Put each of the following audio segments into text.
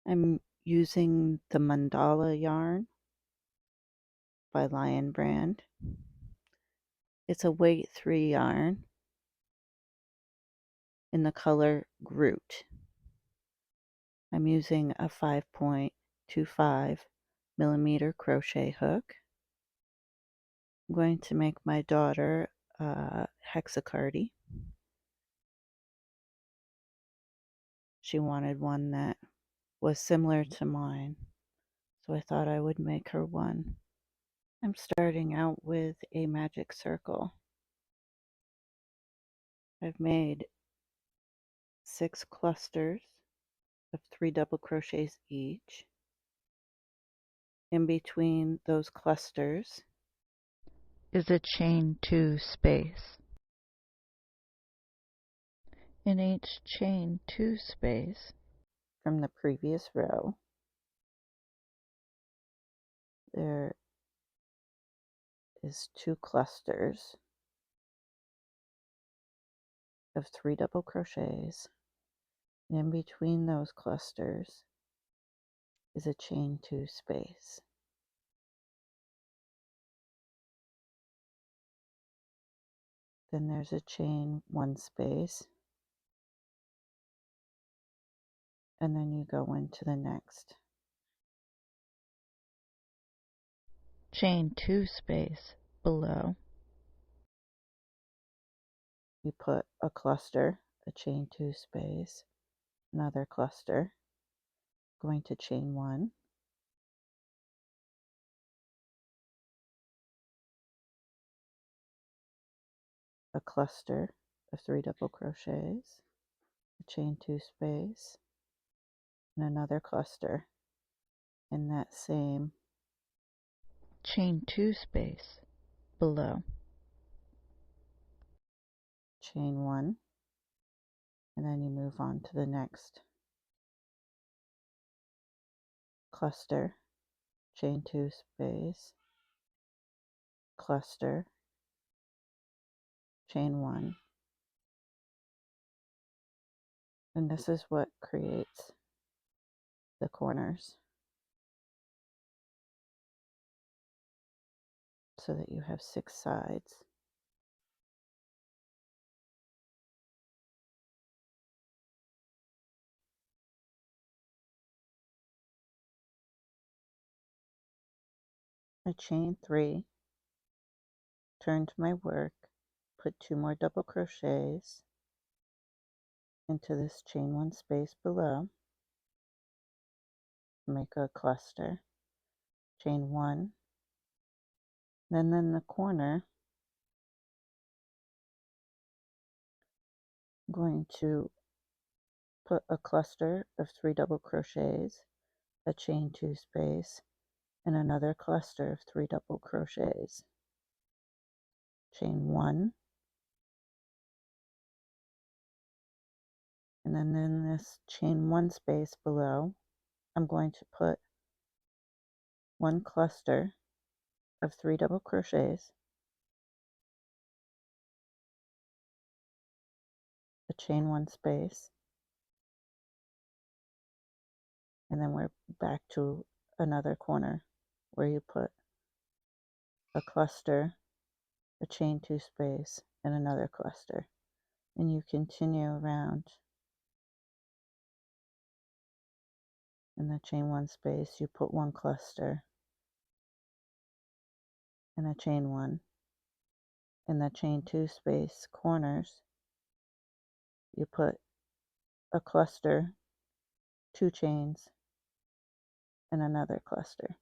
I'm using the mandala yarn by Lion Brand. It's a weight 3 yarn in the color Groot. I'm using a 5.25 millimeter crochet hook. I'm going to make my daughter a hexacardi. She wanted one that was similar to mine, so I thought I would make her one. I'm starting out with a magic circle. I've made 6 clusters of 3 double crochets each. In between those clusters is a chain 2 space. In each chain 2 space from the previous row, there is 2 clusters of 3 double crochets, and in between those clusters is a chain 2 space. Then there's a chain 1 space, and then you go into the next chain 2 space below. You put a cluster, a chain 2 space, another cluster, going to chain 1, a cluster of 3 double crochets, a chain 2 space, and another cluster in that same chain 2 space below. Chain 1, and then you move on to the next cluster, chain 2 space, cluster, chain 1, and this is what creates the corners so that you have 6 sides. I chain 3, turn to my work, put 2 more double crochets into this chain 1 space below, make a cluster, chain 1, then in the corner I'm going to put a cluster of 3 double crochets, a chain 2 space, and another cluster of 3 double crochets, chain 1, and then in this chain 1 space below I'm going to put 1 cluster of 3 double crochets, a chain 1 space, and then we're back to another corner where you put a cluster, a chain 2 space, and another cluster, and you continue around. In the chain 1 space you put 1 cluster and a chain 1. In the chain 2 space corners you put a cluster, 2 chains, and another cluster.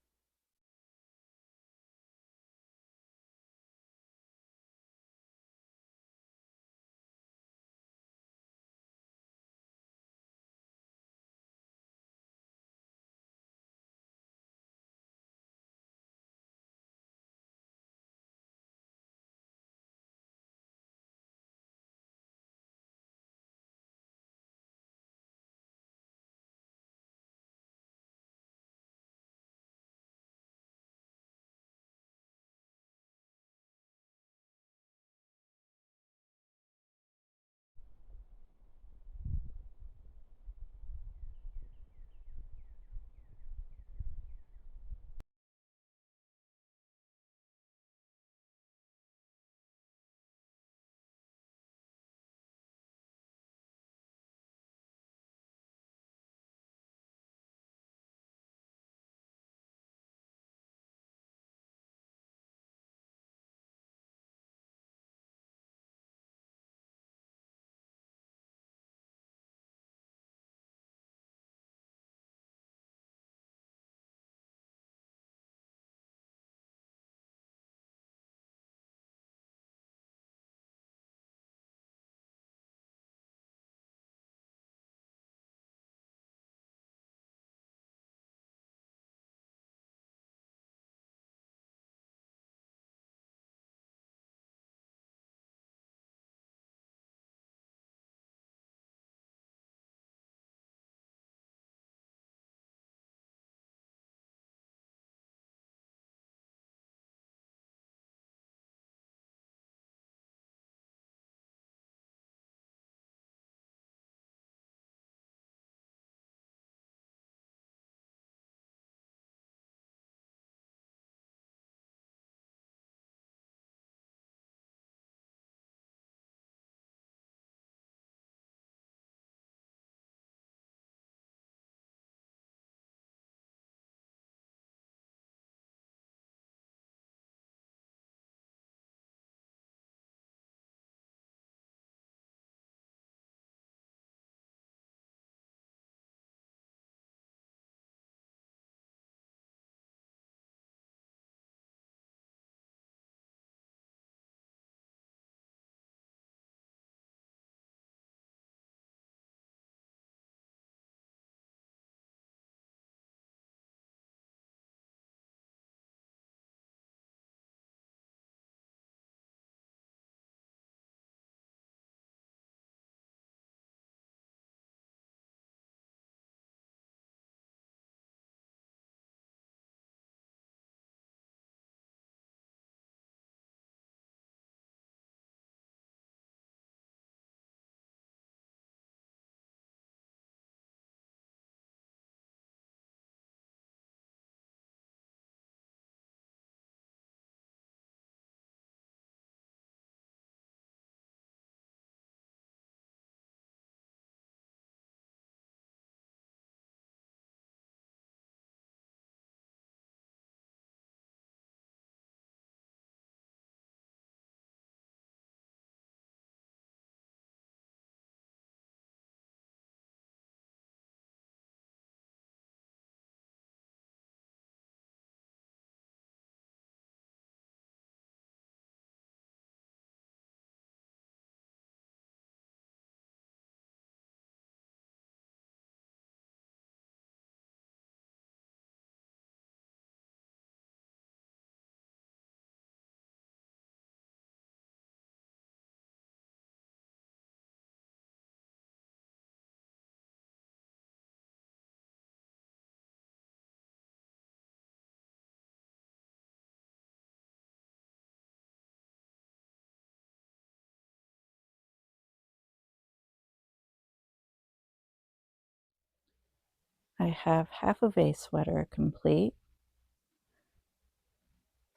I have half of a sweater complete,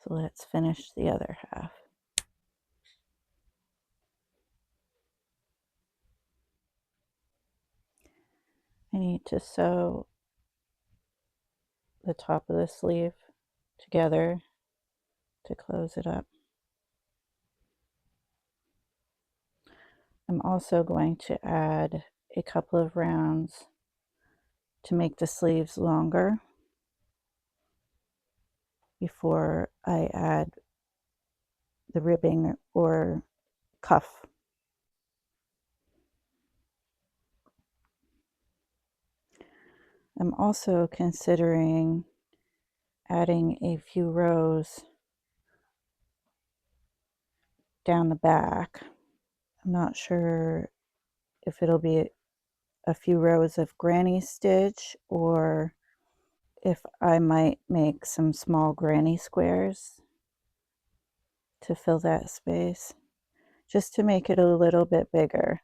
so let's finish the other half. I need to sew the top of the sleeve together to close it up. I'm also going to add a couple of rounds to make the sleeves longer before I add the ribbing or cuff. I'm also considering adding a few rows down the back. I'm not sure if it'll be a few rows of granny stitch or if I might make some small granny squares to fill that space, just to make it a little bit bigger.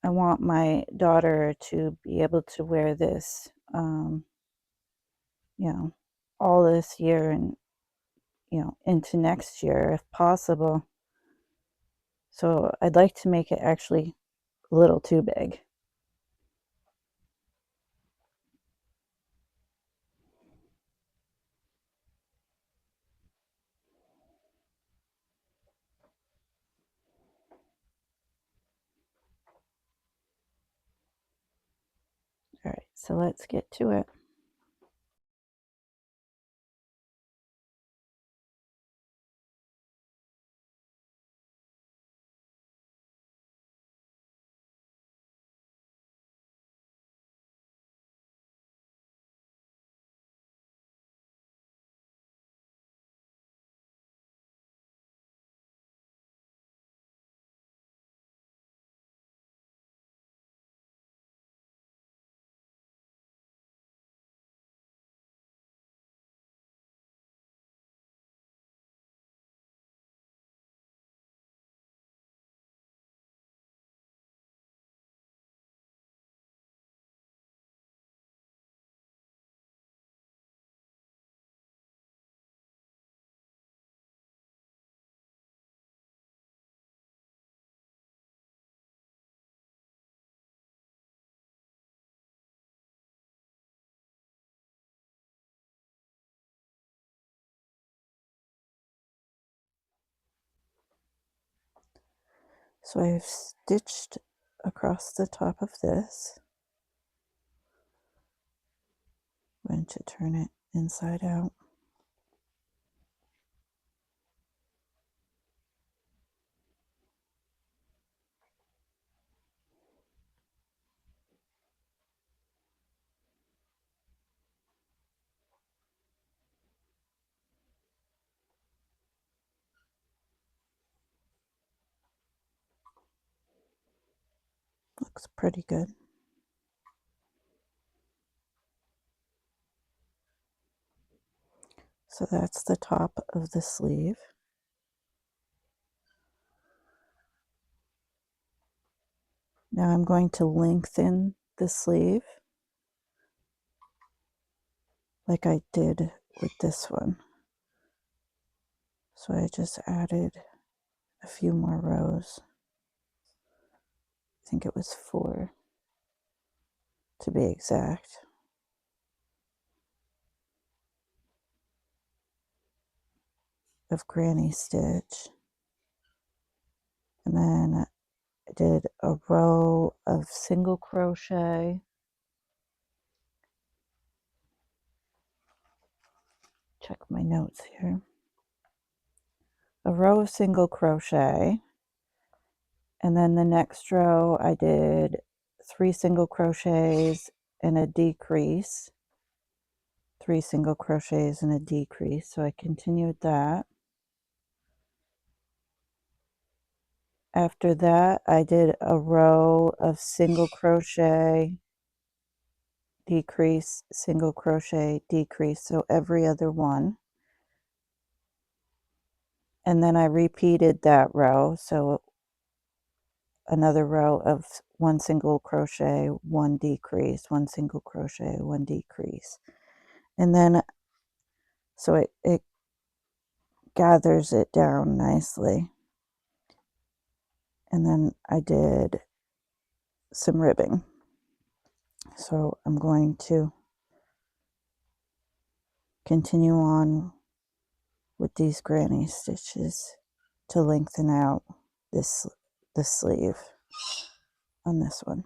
I want my daughter to be able to wear this, all this year and, into next year if possible. So I'd like to make it actually a little too big. All right, so let's get to it. So I've stitched across the top of this. I'm going to turn it inside out. Looks pretty good. So that's the top of the sleeve. Now I'm going to lengthen the sleeve like I did with this one. So I just added a few more rows. I think it was 4 to be exact. Of granny stitch. And then I did a row of single crochet. Check my notes here. A row of single crochet, and then the next row I did 3 single crochets and a decrease, 3 single crochets and a decrease, so I continued that. After that I did a row of single crochet, decrease, single crochet, decrease, so every other one. And then I repeated that row, so another row of 1 single crochet, 1 decrease, 1 single crochet, 1 decrease. And then so it gathers it down nicely. And then I did some ribbing. So I'm going to continue on with these granny stitches to lengthen out this the sleeve on this one.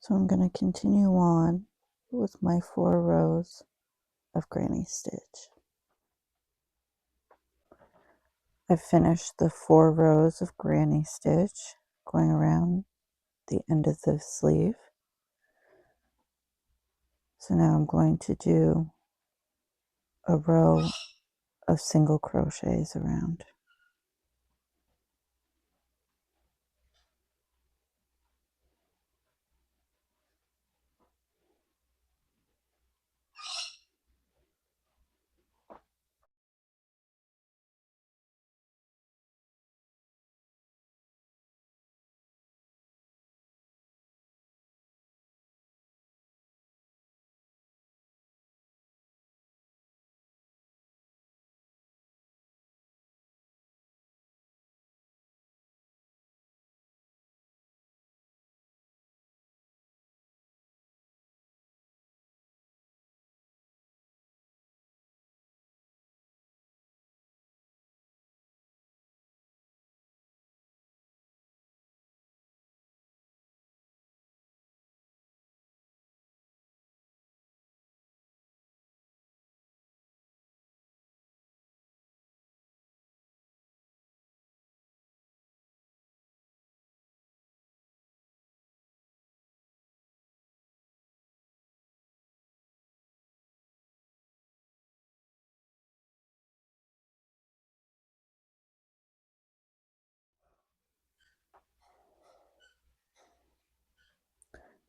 So I'm going to continue on with my 4 rows of granny stitch. I've finished the 4 rows of granny stitch going around the end of the sleeve. So now I'm going to do a row of single crochets around.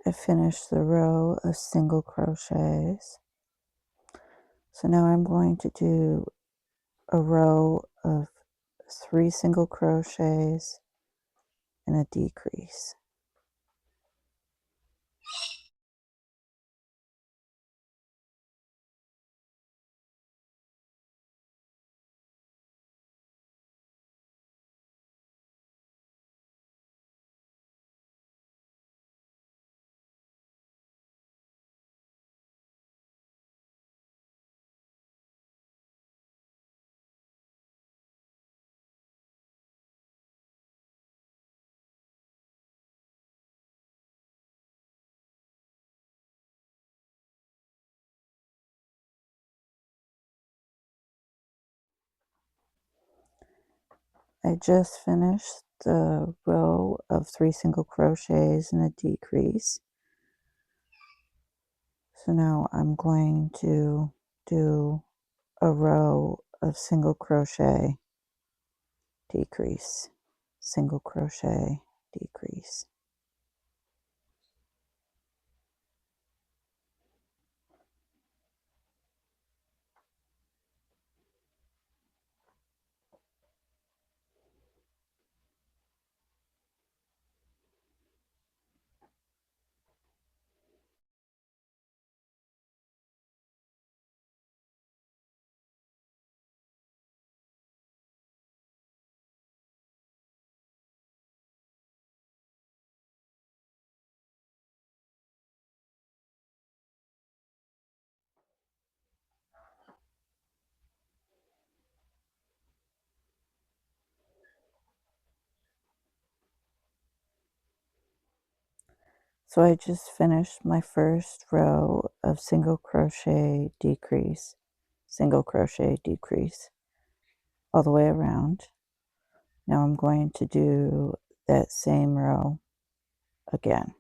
I finished the row of single crochets. So now I'm going to do a row of 3 single crochets and a decrease. I just finished the row of 3 single crochets and a decrease. So now I'm going to do a row of single crochet, decrease, single crochet, decrease. So I just finished my first row of single crochet, decrease, single crochet, decrease all the way around. Now I'm going to do that same row again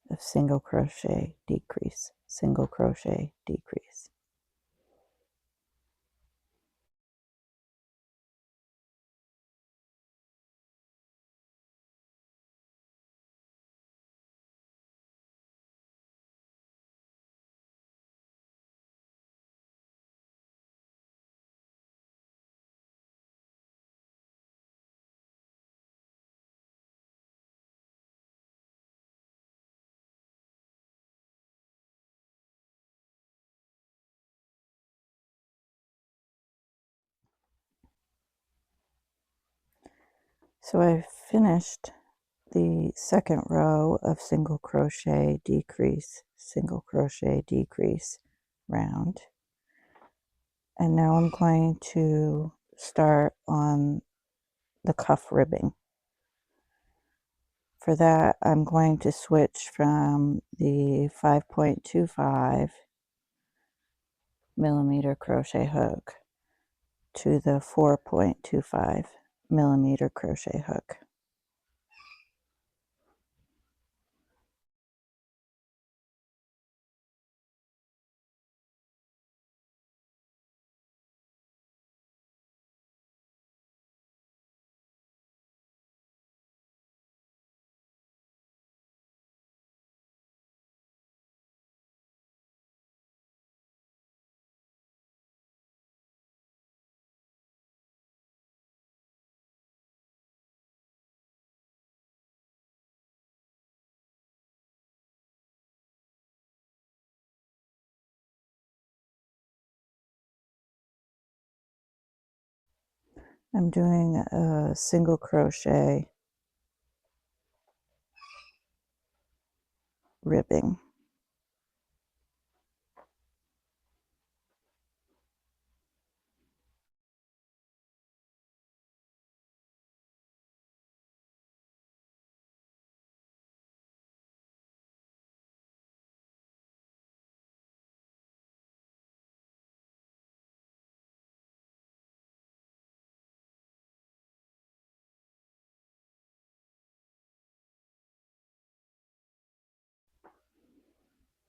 of single crochet, decrease, single crochet, decrease. So I finished the second row of single crochet, decrease, single crochet, decrease, round. And now I'm going to start on the cuff ribbing. For that, I'm going to switch from the 5.25 millimeter crochet hook to the 4.25 millimeter crochet hook. I'm doing a single crochet ribbing.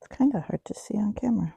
It's kind of hard to see on camera.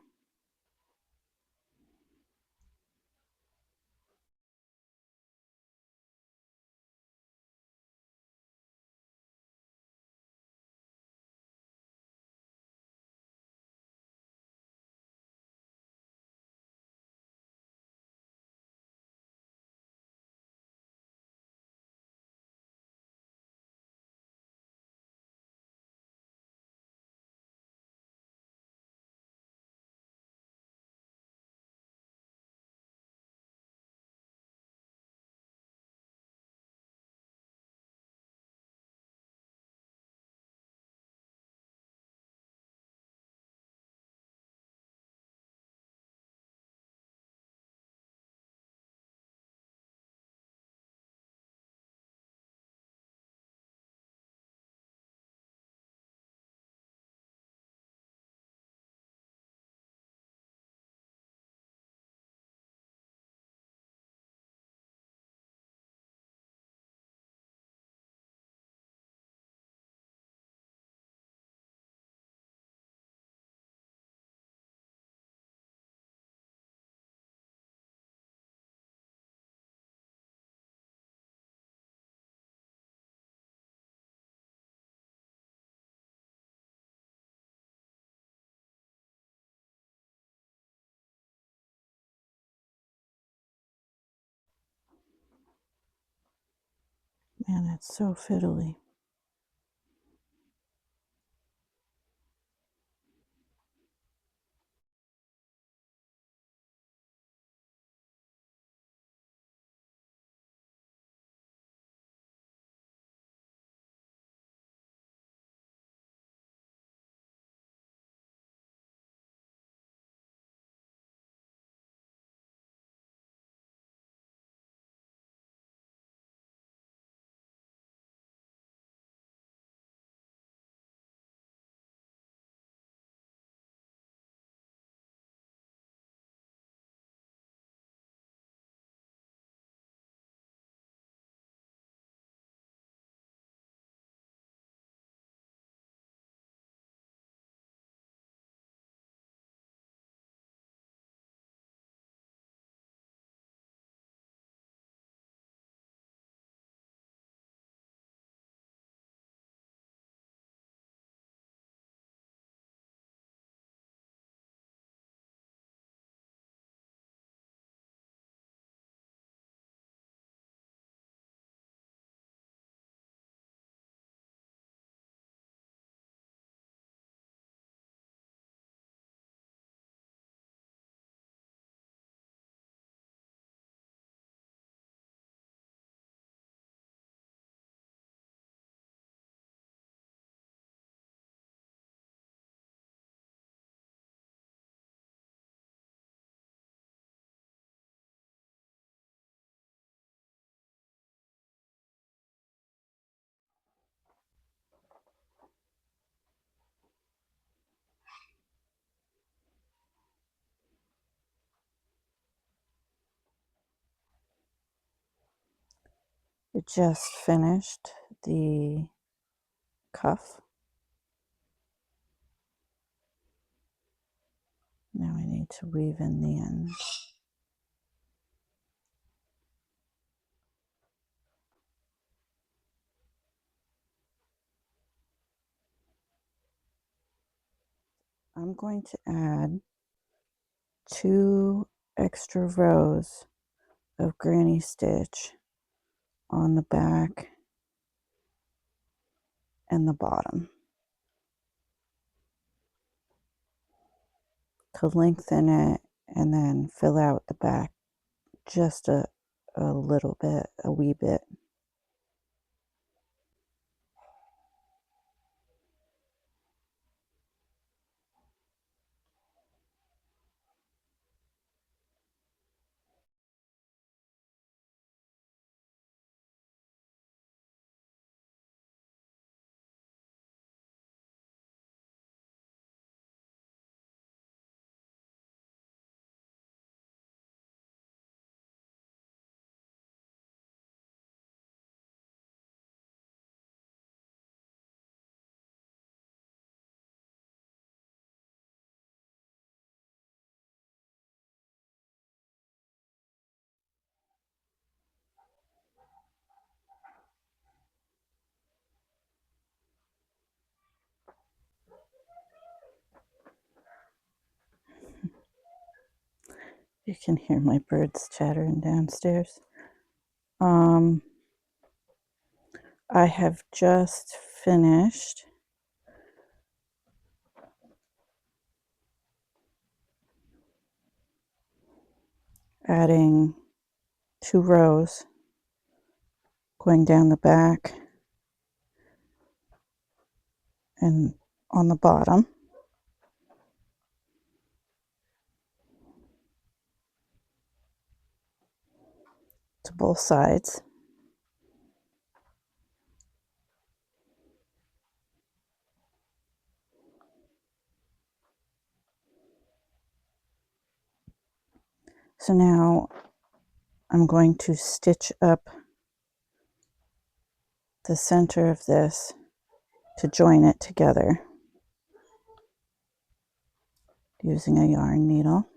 Man, it's so fiddly. It just finished the cuff. Now I need to weave in the end. I'm going to add 2 extra rows of granny stitch on the back and the bottom to lengthen it and then fill out the back just a little bit, a wee bit. You can hear my birds chattering downstairs. I have just finished adding 2 rows going down the back and on the bottom to both sides. So now I'm going to stitch up the center of this to join it together using a yarn needle.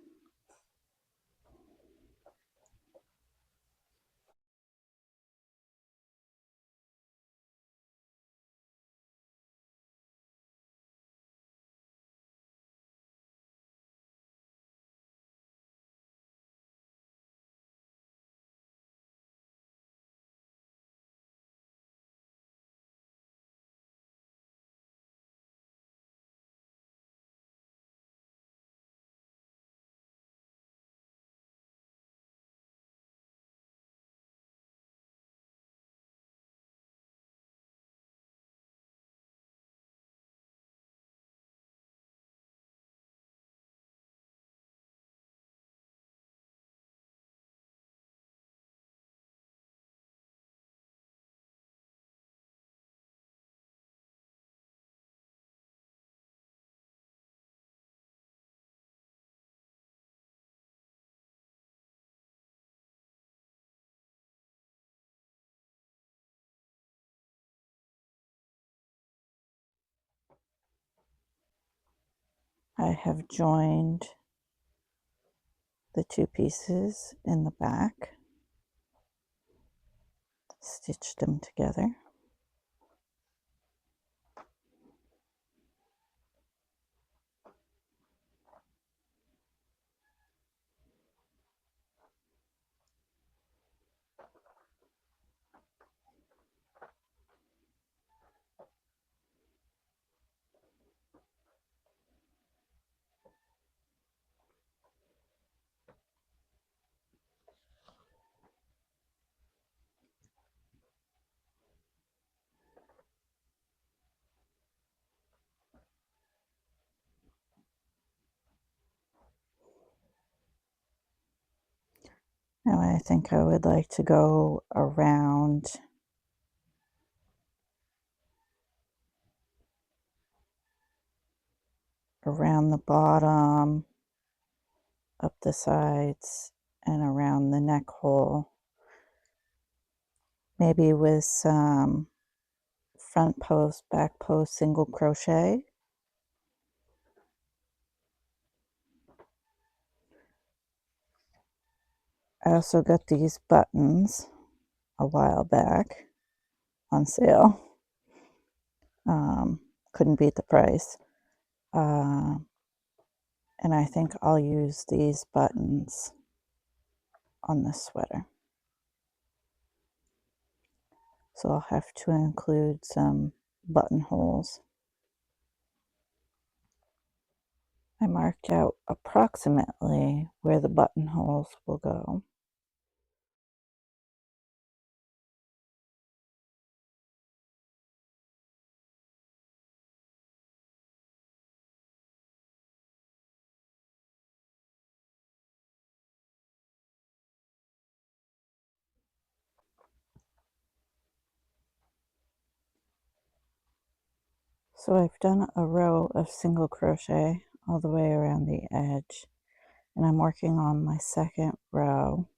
I have joined the two pieces in the back, stitched them together. Now I think I would like to go around the bottom, up the sides, and around the neck hole, maybe with some front post, back post, single crochet. I also got these buttons a while back on sale. Couldn't beat the price. And I think I'll use these buttons on this sweater. So I'll have to include some buttonholes. I marked out approximately where the buttonholes will go. So I've done a row of single crochet all the way around the edge, and I'm working on my second row,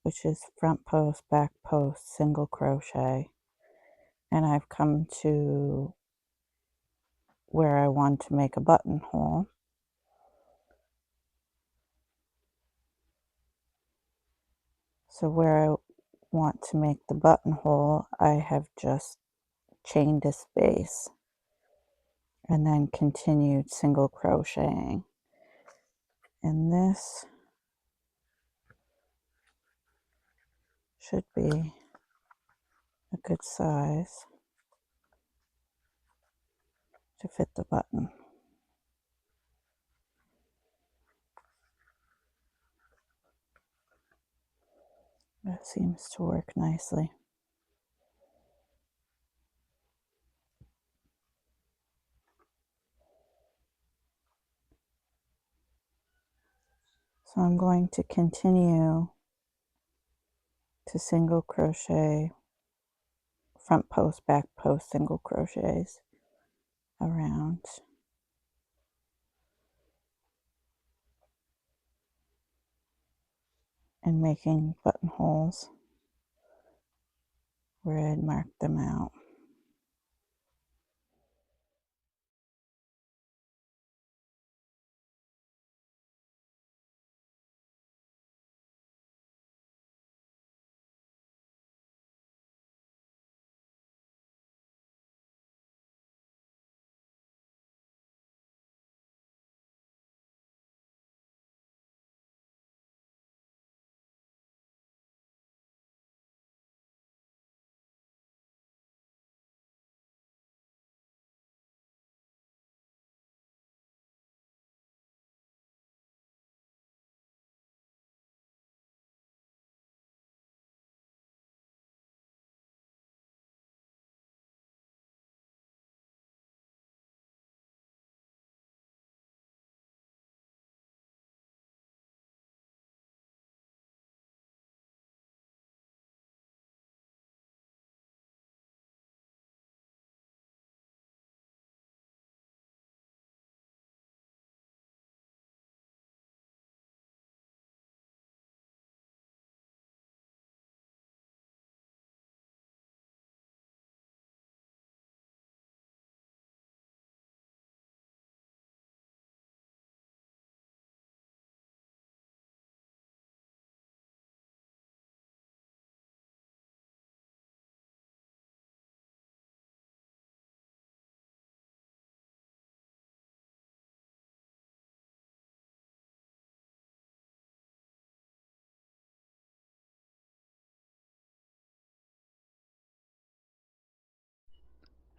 which is front post, back post, single crochet. And I've come to where I want to make a buttonhole. So where I want to make the buttonhole, I have just chained a space and then continued single crocheting. And this should be a good size to fit the button. That seems to work nicely. So I'm going to continue to single crochet, front post, back post, single crochets around. And making buttonholes where I'd marked them out.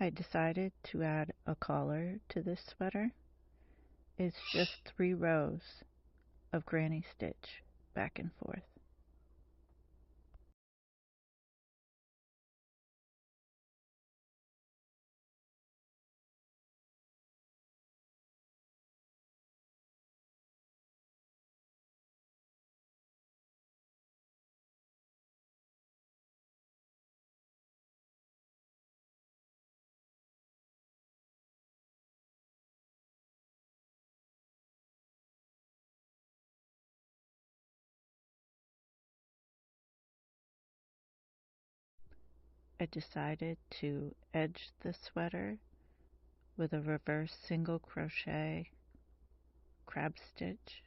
I decided to add a collar to this sweater. It's just 3 rows of granny stitch back and forth. I decided to edge the sweater with a reverse single crochet crab stitch.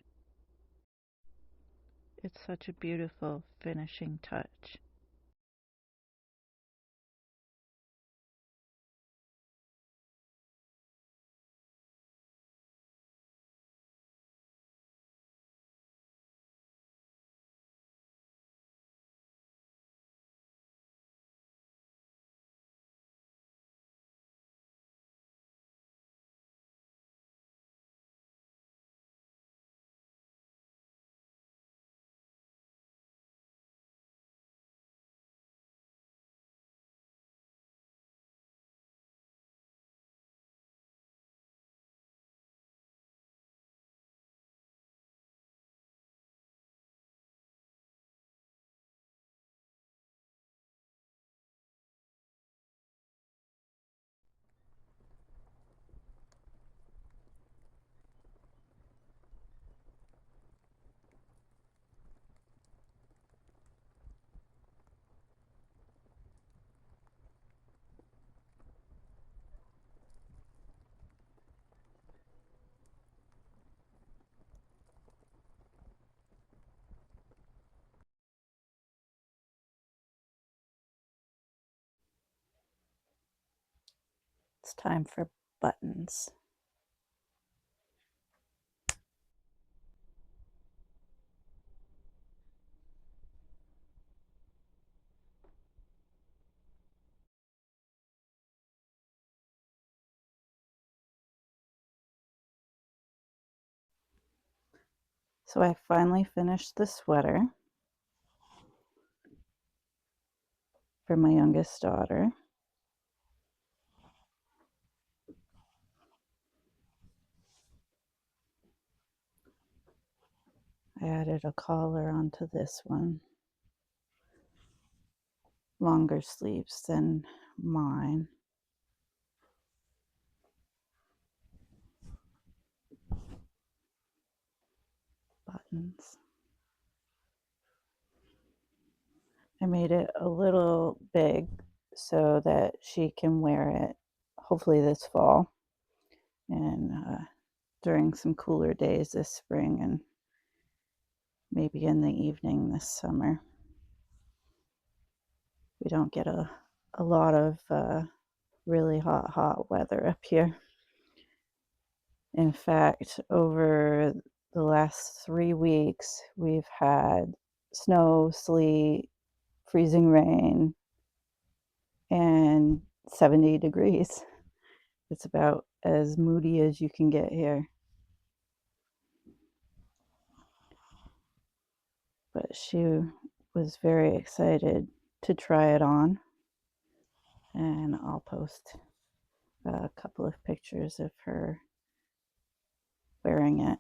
It's such a beautiful finishing touch. It's time for buttons. So I finally finished the sweater for my youngest daughter. I added a collar onto this one. Longer sleeves than mine. Buttons. I made it a little big so that she can wear it hopefully this fall and during some cooler days this spring and maybe in the evening this summer. We don't get a lot of really hot weather up here. In fact, over the last 3 weeks, we've had snow, sleet, freezing rain, and 70 degrees. It's about as moody as you can get here. But she was very excited to try it on, and I'll post a couple of pictures of her wearing it.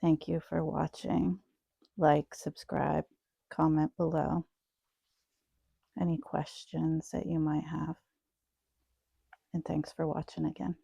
Thank you for watching. Like, subscribe, comment below any questions that you might have. And thanks for watching again.